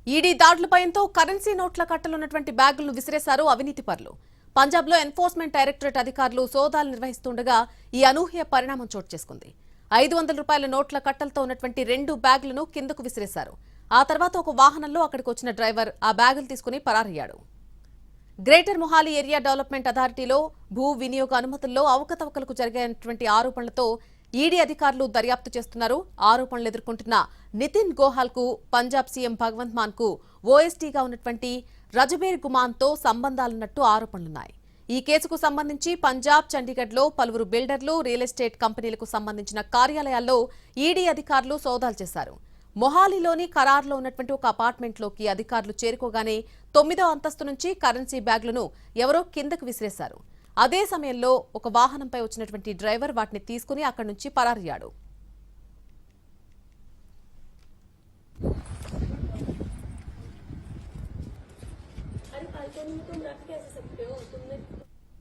ED దాడుల భయంతో currency నోట్ల కట్టలున్నటువంటి బ్యాగులను విసిరేశారు అవినీతి పరులు. పంజాబ్లో ఎన్ఫోర్స్మెంట్ డైరెక్టరేట్ అధికారులు సోదాలు నిర్వహిస్తుండగా ఈ అనూహ్య పరిణామం చోటు చేసుకుంది. 500 రూపాయల నోట్ల కట్టలతో ఉన్నటువంటి 2 బ్యాగులను కిందకు విసిరేశారు. ఆ తర్వాత ఒక వాహనంలో అక్కడికి వచ్చిన డ్రైవర్ ఆ బ్యాగులు తీసుకుని పరారయ్యాడు. గ్రేటర్ మొహాలీ ఏరియా డెవలప్మెంట్ అథారిటీలో భూ వినియోగ అనుమతుల్లో అవకతవకలకు జరిగినటువంటి ఆరోపణలతో ఈడీ అధికారులు దర్యాప్తు చేస్తున్నారు. ఆరోపణలు ఎదుర్కొంటున్న నితిన్ గోహాల్ కు పంజాబ్ సీఎం భగవంత్ మాన్ కు ఓఎస్టీగా ఉన్నటువంటి రజబేర్ గుమాన్తో సంబంధాలున్నట్టు ఆరోపణలున్నాయి. ఈ కేసుకు సంబంధించి పంజాబ్, చండీగఢ్లో పలువురు బిల్డర్లు, రియల్ ఎస్టేట్ కంపెనీలకు సంబంధించిన కార్యాలయాల్లో ఈడీ అధికారులు సోదాలు చేశారు. మొహాలీలోని ఖరార్లో ఉన్నటువంటి ఒక అపార్ట్మెంట్లోకి అధికారులు చేరుకోగానే 9వ అంతస్తు నుంచి కరెన్సీ బ్యాగులను ఎవరో కిందకు విసిరేశారు. అదే సమయంలో ఒక వాహనంపై వచ్చినటువంటి డ్రైవర్ వాటిని తీసుకుని అక్కడి నుంచి పరారయ్యాడు. अरे बालकनी में तुम रख कैसे सकते